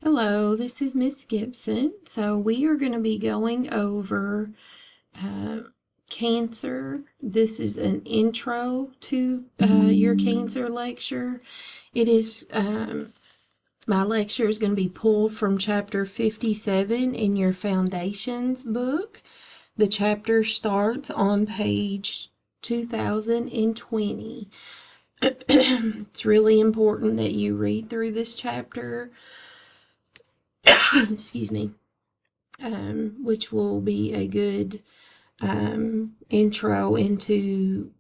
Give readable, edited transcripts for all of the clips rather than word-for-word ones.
Hello, this is Miss Gibson. So we are going to be going over uh, cancer. This is an intro to your cancer lecture. It is my lecture is going to be pulled from chapter 57 in your foundations book. The chapter starts on page 2020. It's really important that you read through this chapter. Excuse me. Which will be a good intro into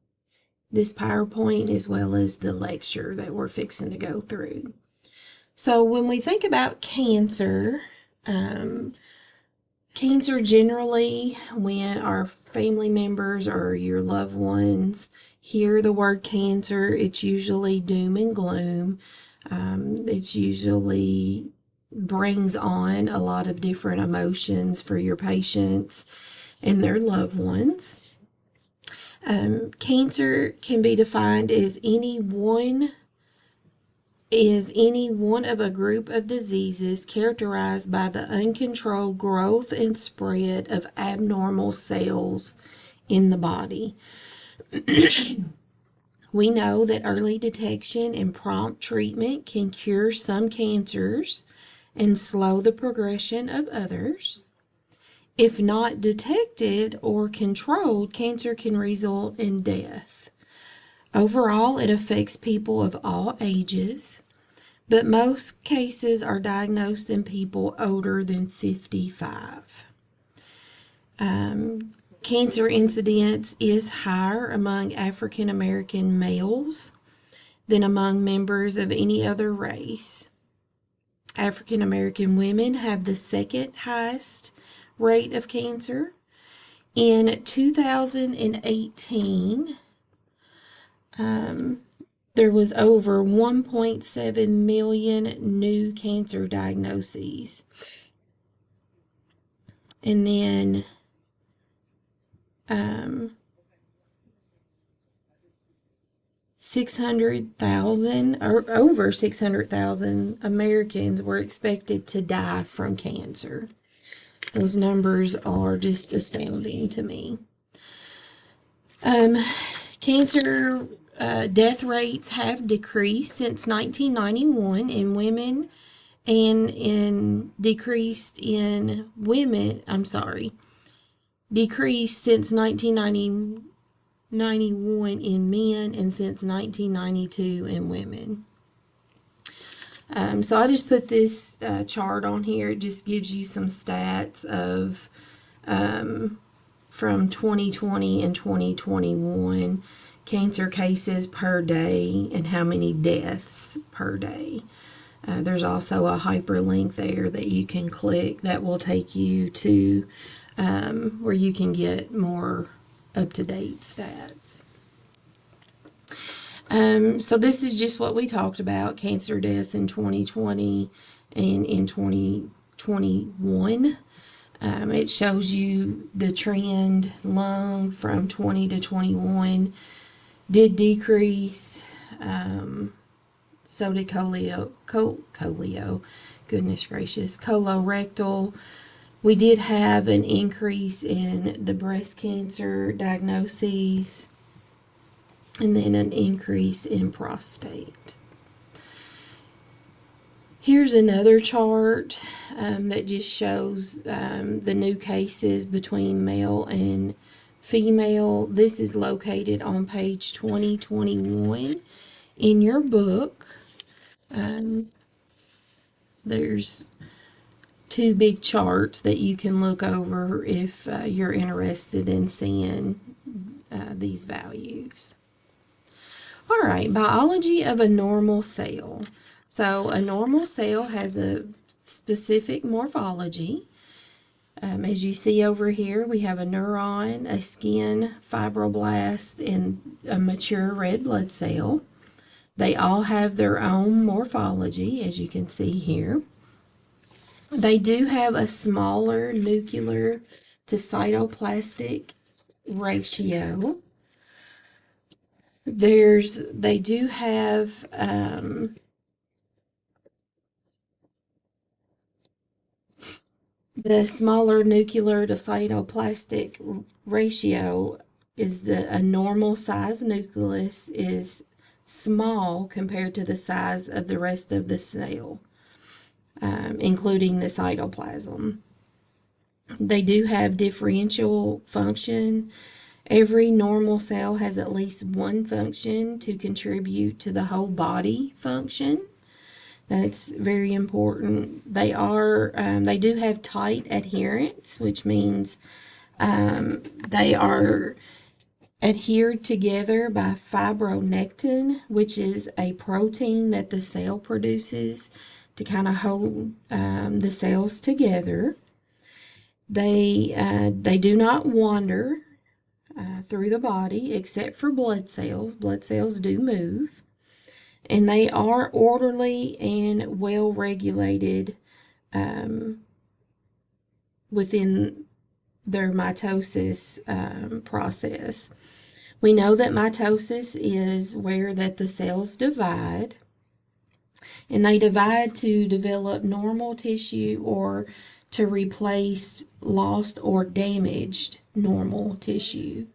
this PowerPoint as well as the lecture that we're fixing to go through. So when we think about cancer, cancer generally, when our family members or your loved ones hear the word cancer, it's usually doom and gloom. It's usually brings on a lot of different emotions for your patients and their loved ones. Cancer can be defined as any one of a group of diseases characterized by the uncontrolled growth and spread of abnormal cells in the body. We know that early detection and prompt treatment can cure some cancers and slow the progression of others. If not detected or controlled, cancer can result in death. Overall, it affects people of all ages, but most cases are diagnosed in people older than 55. Cancer incidence is higher among African American males than among members of any other race. African American women have the second highest rate of cancer. In 2018, there was over 1.7 million new cancer diagnoses. And then 600,000 or over 600,000 Americans were expected to die from cancer. Those numbers are just astounding to me. Cancer death rates have decreased since 1991 in women and decreased since 1991 in men and since 1992 in women. So I just put this chart on here. It just gives you some stats of from 2020 and 2021 cancer cases per day and how many deaths per day. There's also a hyperlink there that you can click that will take you to where you can get more up-to-date stats. So this is just what we talked about, cancer deaths in 2020 and in 2021. It shows you the trend. Lung from 20 to 21 did decrease. So did goodness gracious, colorectal. We did have an increase in the breast cancer diagnoses and then an increase in prostate. Here's another chart that just shows the new cases between male and female. This is located on page 2021 in your book. There's two big charts that you can look over if you're interested in seeing these values. All right, biology of a normal cell. So a normal cell has a specific morphology. As you see over here, we have a neuron, a skin fibroblast, and a mature red blood cell. They all have their own morphology, as you can see here. They do have a smaller nuclear to cytoplastic ratio. They do have The smaller nuclear to cytoplastic ratio is a normal size nucleus is small compared to the size of the rest of the cell, including the cytoplasm. They do have differential function. Every normal cell has at least one function to contribute to the whole body function. That's very important. They do have tight adherence, which means they are adhered together by fibronectin, which is a protein that the cell produces to kind of hold the cells together. They do not wander through the body except for blood cells. Blood cells do move, and they are orderly and well regulated within their mitosis process. We know that mitosis is where that the cells divide, and they divide to develop normal tissue or to replace lost or damaged normal tissue.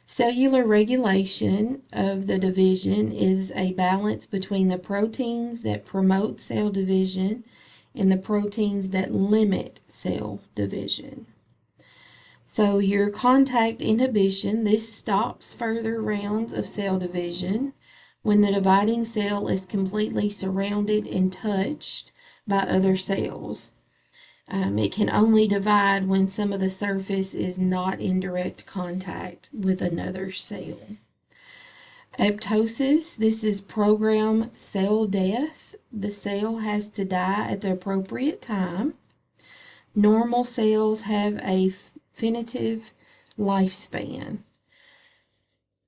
Cellular regulation of the division is a balance between the proteins that promote cell division and the proteins that limit cell division. So your contact inhibition, this stops further rounds of cell division when the dividing cell is completely surrounded and touched by other cells. It can only divide when some of the surface is not in direct contact with another cell. Apoptosis, this is programmed cell death. The cell has to die at the appropriate time. Normal cells have a finite lifespan.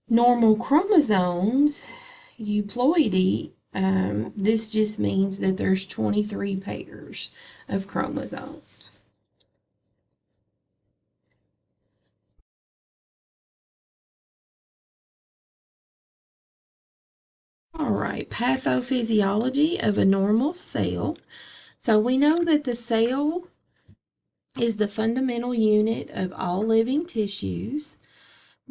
Normal chromosomes, euploidy, this just means that there's 23 pairs of chromosomes. All right, pathophysiology of a normal cell. So we know that the cell is the fundamental unit of all living tissues.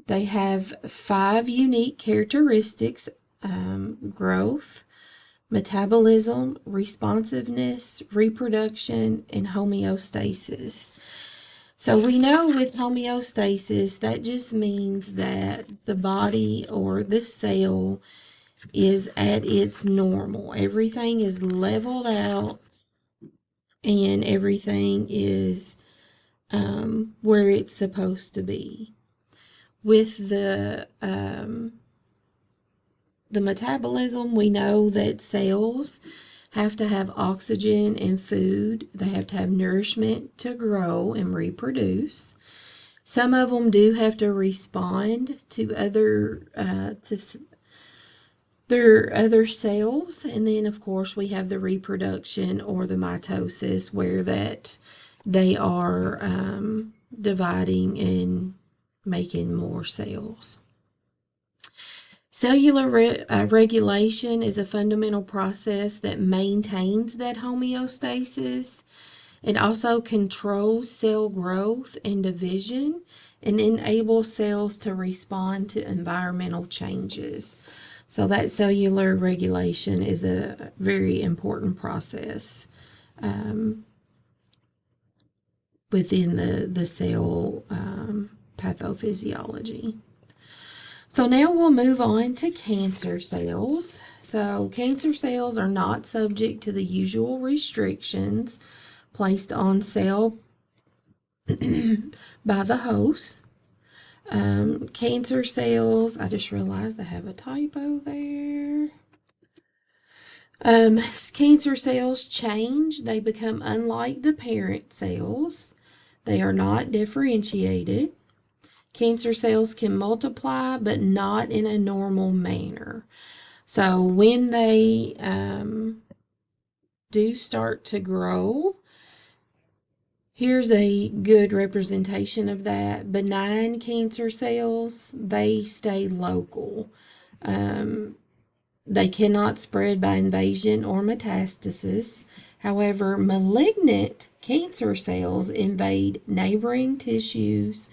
They have 5 unique characteristics: growth, metabolism, responsiveness, reproduction, and homeostasis. So we know with homeostasis, that just means that the body or the cell is at its normal. Everything is leveled out and everything is where it's supposed to be. With the metabolism, we know that cells have to have oxygen and food. They have to have nourishment to grow and reproduce. Some of them do have to respond to their other cells, and then of course we have the reproduction or the mitosis, where that they are dividing and making more cells. Cellular regulation is a fundamental process that maintains that homeostasis. It also controls cell growth and division and enables cells to respond to environmental changes. So that cellular regulation is a very important process within the cell pathophysiology. So now we'll move on to cancer cells. So cancer cells are not subject to the usual restrictions placed on cell by the host. Cancer cells, I just realized I have a typo there. Cancer cells change. They become unlike the parent cells. They are not differentiated. Cancer cells can multiply, but not in a normal manner. So when they do start to grow, here's a good representation of that. Benign cancer cells, they stay local. They cannot spread by invasion or metastasis. However, malignant cancer cells invade neighboring tissues,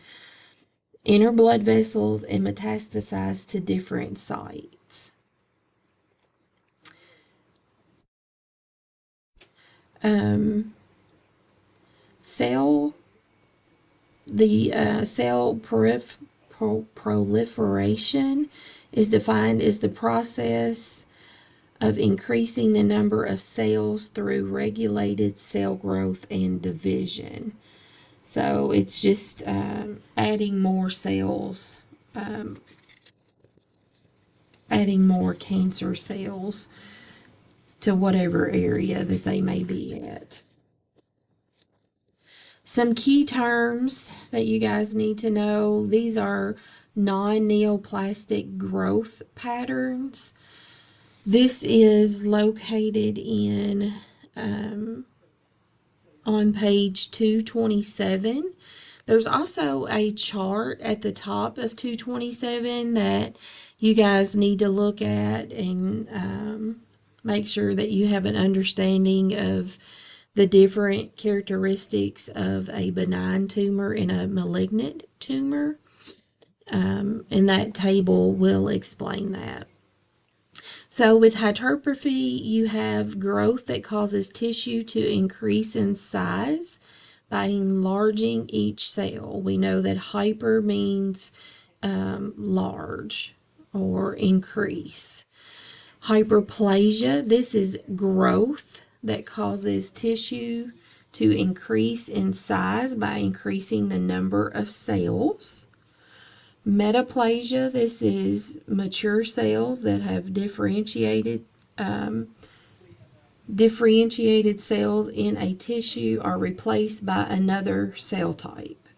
enter blood vessels, and metastasize to different sites. Cell The cell proliferation is defined as the process of increasing the number of cells through regulated cell growth and division. So it's just adding more cells, adding more cancer cells to whatever area that they may be at. Some key terms that you guys need to know, these are non-neoplastic growth patterns. This is located in on page 227. There's also a chart at the top of 227 that you guys need to look at and make sure that you have an understanding of the different characteristics of a benign tumor and a malignant tumor. And that table will explain that. So with hypertrophy, you have growth that causes tissue to increase in size by enlarging each cell. We know that hyper means large or increase. Hyperplasia, this is growth that causes tissue to increase in size by increasing the number of cells. Metaplasia, this is mature cells that have differentiated cells in a tissue are replaced by another cell type.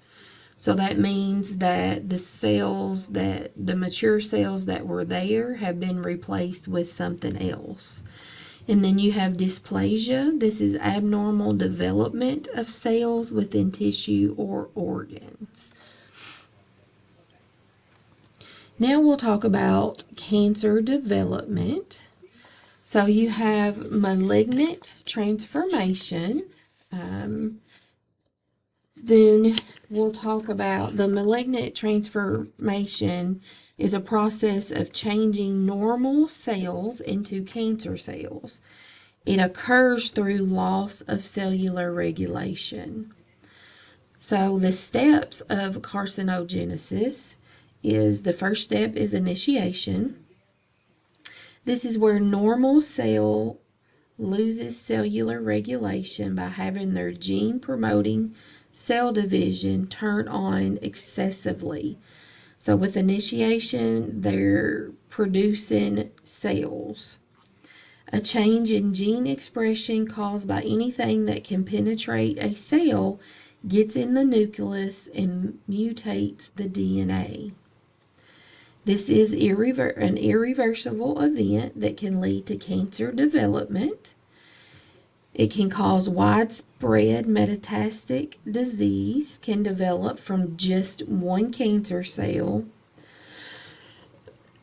So that means that the mature cells that were there have been replaced with something else. And then you have dysplasia. This is abnormal development of cells within tissue or organs. Now we'll talk about cancer development. So you have malignant transformation. Then we'll talk about the malignant transformation is a process of changing normal cells into cancer cells. It occurs through loss of cellular regulation. So the steps of carcinogenesis is the first step is initiation. This is where normal cell loses cellular regulation by having their gene promoting cell division turn on excessively. So with initiation, they're producing cells. A change in gene expression caused by anything that can penetrate a cell gets in the nucleus and mutates the DNA. This is an irreversible event that can lead to cancer development. It can cause widespread metastatic disease, can develop from just one cancer cell.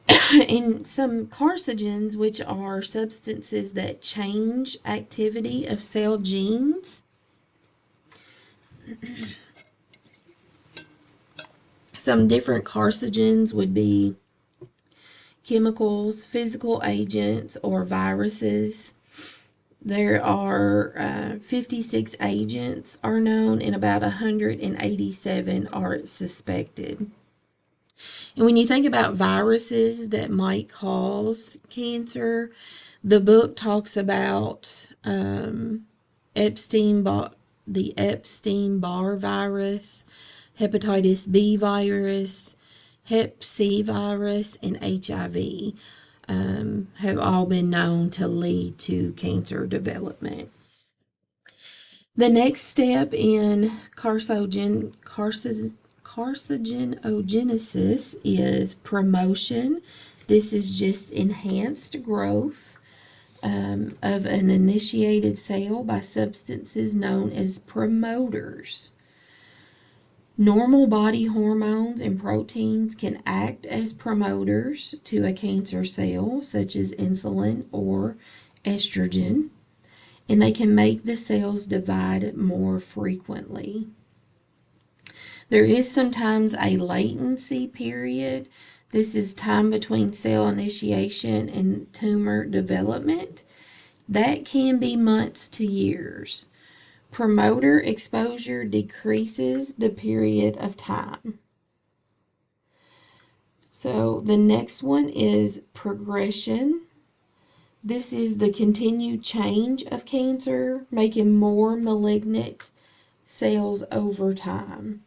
And some carcinogens, which are substances that change activity of cell genes. Some different carcinogens would be chemicals, physical agents, or viruses. There are 56 agents are known and about 187 are suspected. And when you think about viruses that might cause cancer, the book talks about the Epstein-Barr virus, hepatitis B virus, Hep C virus, and HIV have all been known to lead to cancer development. The next step in carcinogenesis is promotion. This is just enhanced growth of an initiated cell by substances known as promoters. Normal body hormones and proteins can act as promoters to a cancer cell, such as insulin or estrogen, and they can make the cells divide more frequently. There is sometimes a latency period. This is time between cell initiation and tumor development. That can be months to years. Promoter exposure decreases the period of time. So the next one is progression. This is the continued change of cancer, making more malignant cells over time.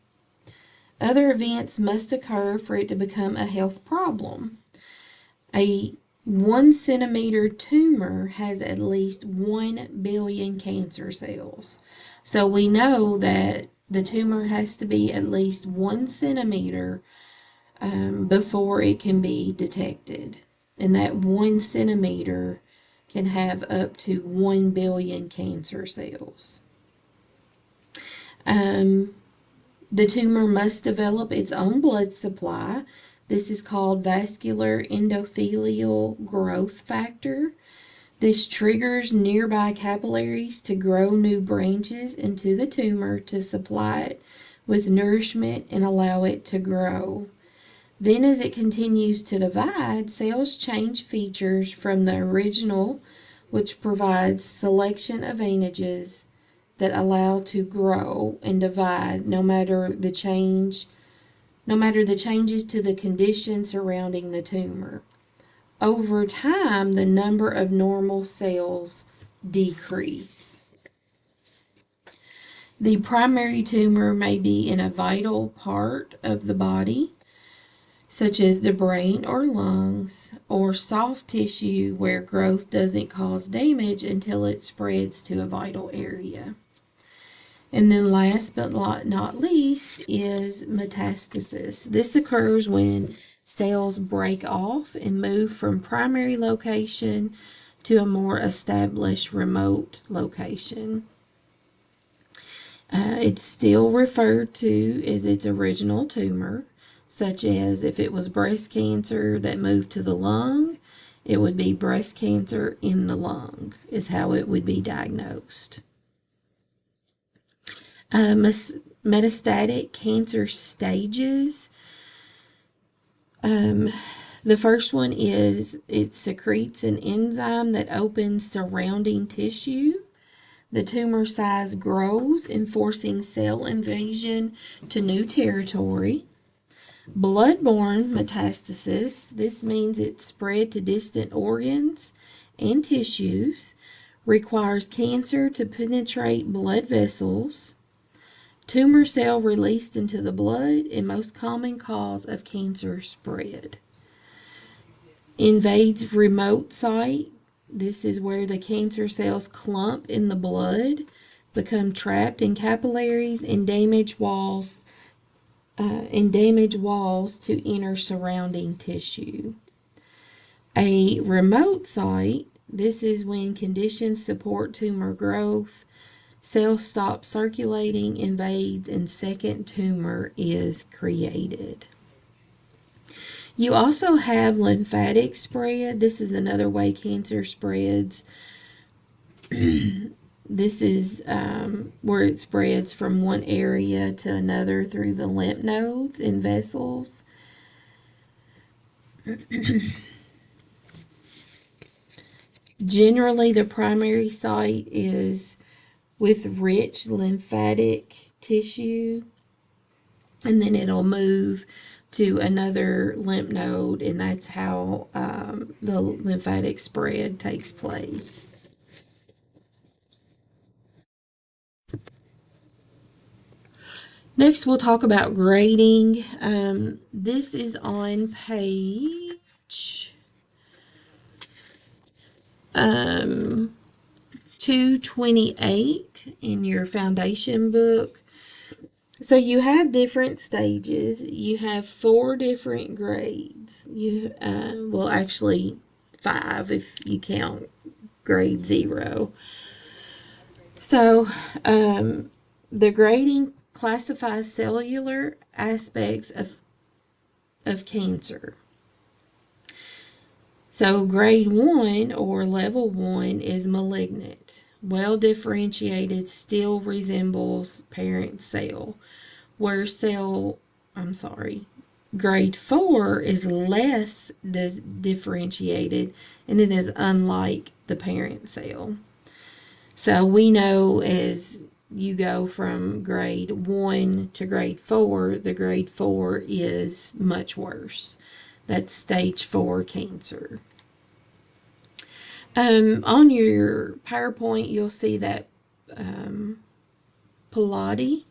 Other events must occur for it to become a health problem. A 1 centimeter tumor has at least 1 billion cancer cells. So we know that the tumor has to be at least 1 centimeter before it can be detected. And that 1 centimeter can have up to 1 billion cancer cells. The tumor must develop its own blood supply. This is called vascular endothelial growth factor. This triggers nearby capillaries to grow new branches into the tumor to supply it with nourishment and allow it to grow. Then as it continues to divide, cells change features from the original, which provides selection advantages that allow to grow and divide no matter the changes to the conditions surrounding the tumor. Over time, the number of normal cells decrease. The primary tumor may be in a vital part of the body, such as the brain or lungs, or soft tissue where growth doesn't cause damage until it spreads to a vital area. And then last but not least is metastasis. This occurs when cells break off and move from primary location to a more established remote location. It's still referred to as its original tumor, such as if it was breast cancer that moved to the lung, it would be breast cancer in the lung, is how it would be diagnosed. Metastatic cancer stages. The first one is it secretes an enzyme that opens surrounding tissue. The tumor size grows, enforcing cell invasion to new territory. Blood-borne metastasis. This means it spread to distant organs and tissues, requires cancer to penetrate blood vessels. Tumor cell released into the blood, and most common cause of cancer spread. Invades remote site. This is where the cancer cells clump in the blood, become trapped in capillaries, and damage walls to inner surrounding tissue. A remote site. This is when conditions support tumor growth. Cells stop circulating, invades, and second tumor is created. You also have lymphatic spread. This is another way cancer spreads. This is where it spreads from one area to another through the lymph nodes and vessels. Generally, the primary site is with rich lymphatic tissue, and then it'll move to another lymph node, and that's how the lymphatic spread takes place. Next, we'll talk about grading. This is on page 228 in your foundation book. So you have different stages. You have 4 different grades. Well, actually 5 if you count grade 0. So the grading classifies cellular aspects of cancer. So grade 1 or level 1 is malignant. Well differentiated, still resembles parent cell. Where grade 4 is less differentiated, and it is unlike the parent cell. So we know as you go from grade 1 to grade 4, the grade 4 is much worse. That's stage 4 cancer. On your PowerPoint, you'll see that Pilati.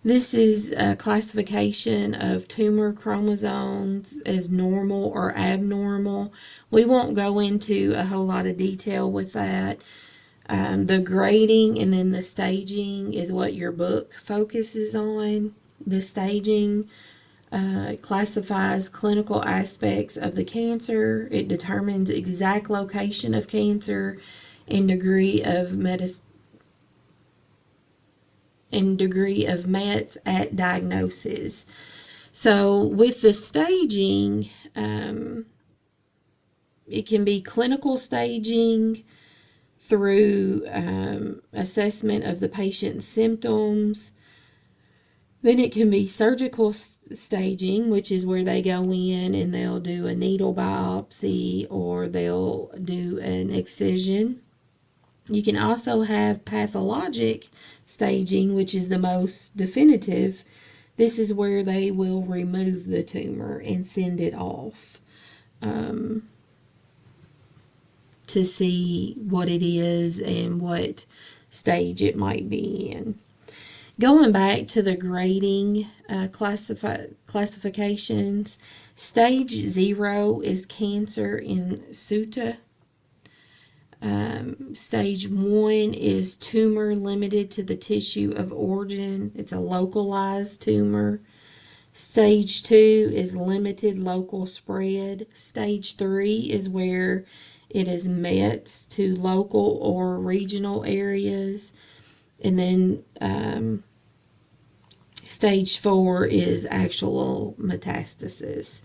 This is a classification of tumor chromosomes as normal or abnormal. We won't go into a whole lot of detail with that. The grading and then the staging is what your book focuses on. The staging classifies clinical aspects of the cancer. It determines exact location of cancer and degree of mets at diagnosis. So with the staging, it can be clinical staging through assessment of the patient's symptoms. Then it can be surgical staging, which is where they go in and they'll do a needle biopsy or they'll do an excision. You can also have pathologic staging, which is the most definitive. This is where they will remove the tumor and send it off to see what it is and what stage it might be in. Going back to the grading classifications, stage 0 is cancer in situ. Stage 1 is tumor limited to the tissue of origin. It's a localized tumor. Stage 2 is limited local spread. Stage 3 is where it is met to local or regional areas. And then stage 4 is actual metastasis.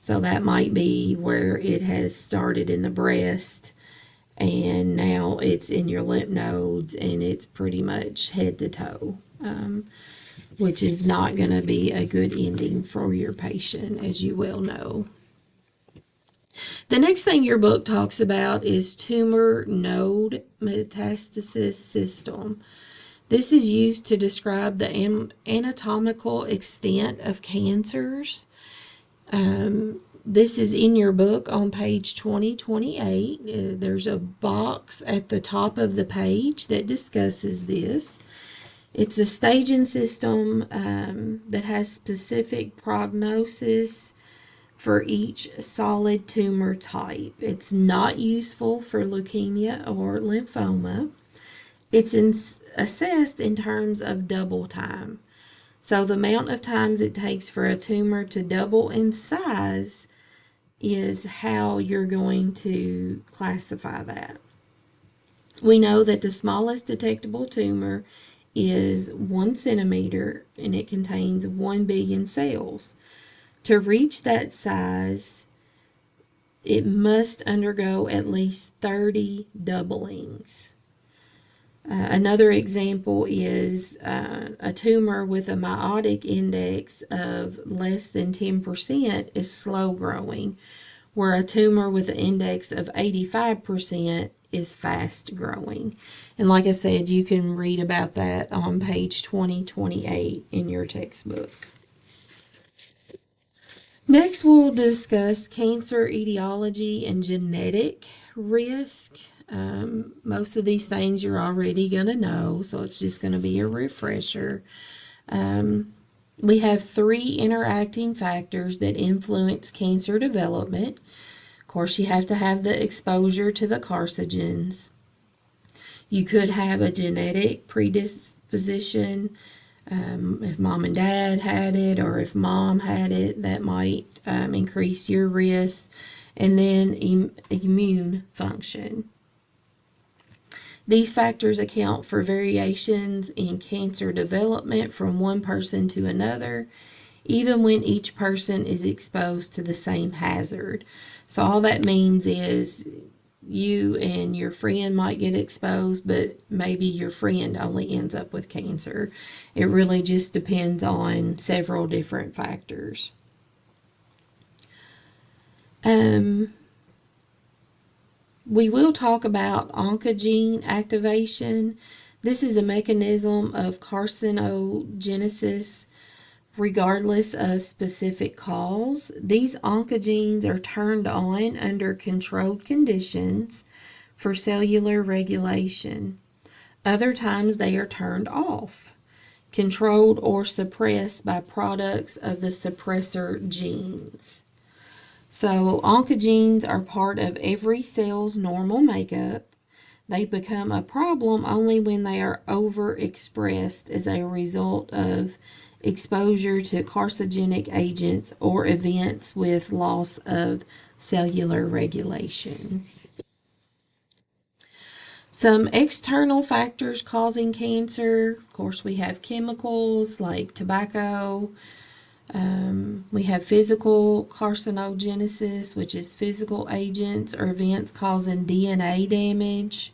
So that might be where it has started in the breast and now it's in your lymph nodes and it's pretty much head to toe, which is not going to be a good ending for your patient, as you well know. The next thing your book talks about is tumor node metastasis system. This is used to describe the anatomical extent of cancers. This is in your book on page 2028. There's a box at the top of the page that discusses this. It's a staging system that has specific prognosis for each solid tumor type. It's not useful for leukemia or lymphoma. It's assessed in terms of double time. So the amount of times it takes for a tumor to double in size is how you're going to classify that. We know that the smallest detectable tumor is 1 centimeter and it contains 1 billion cells. To reach that size, it must undergo at least 30 doublings. Another example is a tumor with a meiotic index of less than 10% is slow growing, where a tumor with an index of 85% is fast growing. And like I said, you can read about that on page 2028 in your textbook. Next, we'll discuss cancer etiology and genetic risk. Most of these things you're already going to know, so it's just going to be a refresher. We have 3 interacting factors that influence cancer development. Of course, you have to have the exposure to the carcinogens. You could have a genetic predisposition. If mom and dad had it, or if mom had it, that might increase your risk. And then immune function. These factors account for variations in cancer development from one person to another, even when each person is exposed to the same hazard. So all that means is you and your friend might get exposed, but maybe your friend only ends up with cancer. It really just depends on several different factors. We will talk about oncogene activation. This is a mechanism of carcinogenesis regardless of specific cause. These oncogenes are turned on under controlled conditions for cellular regulation. Other times they are turned off, controlled or suppressed by products of the suppressor genes. So oncogenes are part of every cell's normal makeup. They become a problem only when they are overexpressed as a result of exposure to carcinogenic agents or events with loss of cellular regulation. Some external factors causing cancer, of course, we have chemicals like tobacco. We have physical carcinogenesis, which is physical agents or events causing DNA damage.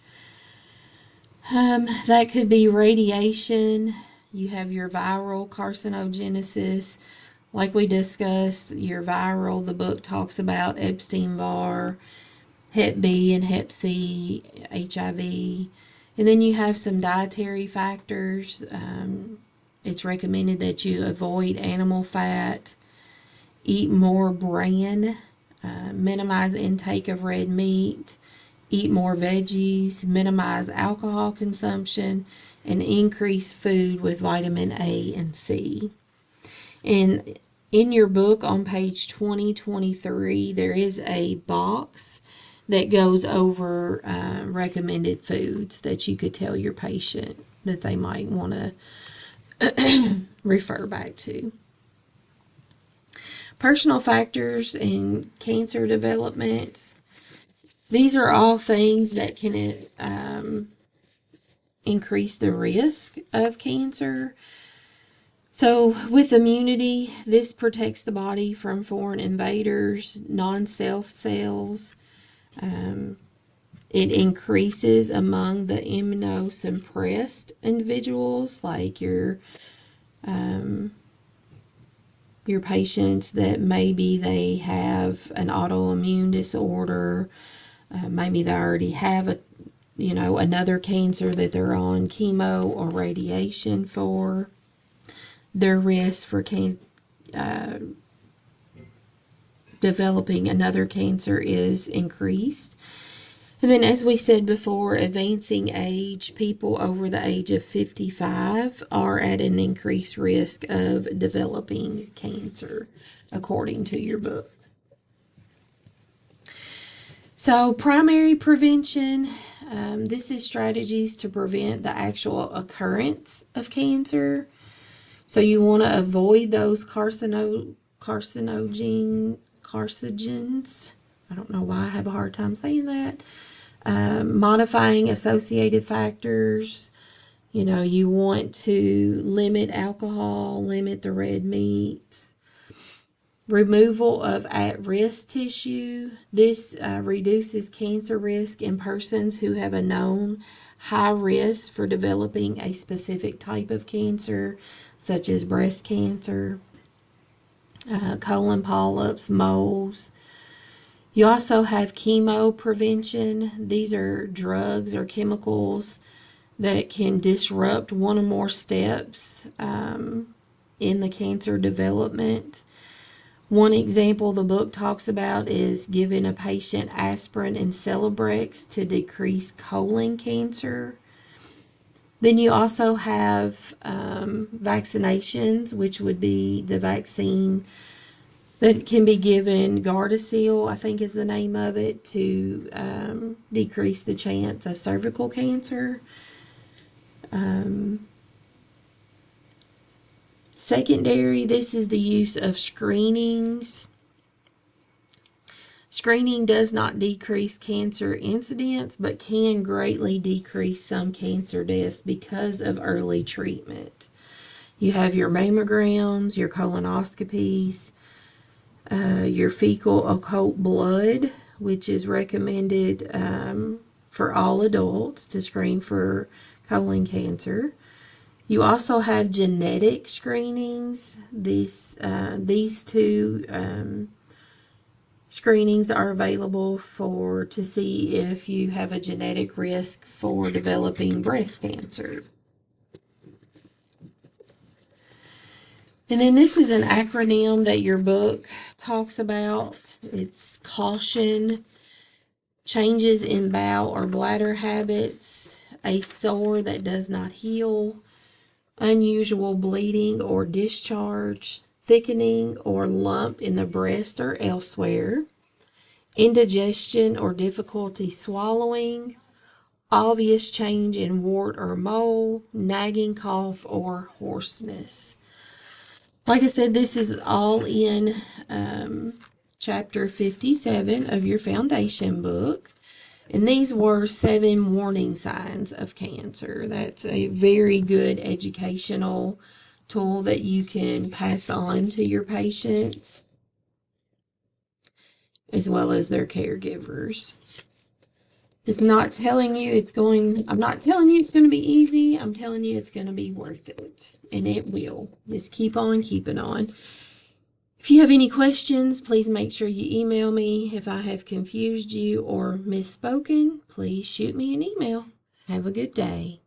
That could be radiation. You have your viral carcinogenesis. Like we discussed, your viral, the book talks about Epstein-Barr, Hep B and Hep C, HIV. And then you have some dietary factors. It's recommended that you avoid animal fat, eat more bran, minimize intake of red meat, eat more veggies, minimize alcohol consumption, and increase food with vitamin A and C. And in your book on page 2023, there is a box that goes over recommended foods that you could tell your patient that they might want to refer back to. Personal factors in cancer development. These are all things that can increase the risk of cancer. So with immunity, this protects the body from foreign invaders, non-self cells. It increases among the immunosuppressed individuals, like your patients that maybe they have an autoimmune disorder, maybe they already have another cancer that they're on chemo or radiation for. Their risk for developing another cancer is increased. And then, as we said before, advancing age, people over the age of 55 are at an increased risk of developing cancer, according to your book. So, primary prevention, this is strategies to prevent the actual occurrence of cancer. So, you want to avoid those carcinogens. I don't know why I have a hard time saying that. Modifying associated factors. You want to limit alcohol, limit the red meats. Removal of at-risk tissue. This reduces cancer risk in persons who have a known high risk for developing a specific type of cancer, such as breast cancer, colon polyps, moles. You also have chemo prevention. These are drugs or chemicals that can disrupt one or more steps in the cancer development. One example the book talks about is giving a patient aspirin and Celebrex to decrease colon cancer. Then you also have vaccinations, which would be the vaccine that can be given, Gardasil, I think is the name of it, to decrease the chance of cervical cancer. Secondary, this is the use of screenings. Screening does not decrease cancer incidence, but can greatly decrease some cancer deaths because of early treatment. You have your mammograms, your colonoscopies, your fecal occult blood, which is recommended for all adults to screen for colon cancer. You also have genetic screenings. These two screenings are available to see if you have a genetic risk for developing breast cancer. And then this is an acronym that your book talks about. It's caution, changes in bowel or bladder habits, a sore that does not heal, unusual bleeding or discharge, thickening or lump in the breast or elsewhere, indigestion or difficulty swallowing, obvious change in wart or mole, nagging cough or hoarseness. Like I said, this is all in chapter 57 of your foundation book. And these were 7 warning signs of cancer. That's a very good educational tool that you can pass on to your patients as well as their caregivers. I'm not telling you it's going to be easy. I'm telling you it's going to be worth it. And it will. Just keep on keeping on. If you have any questions, please make sure you email me. If I have confused you or misspoken, please shoot me an email. Have a good day.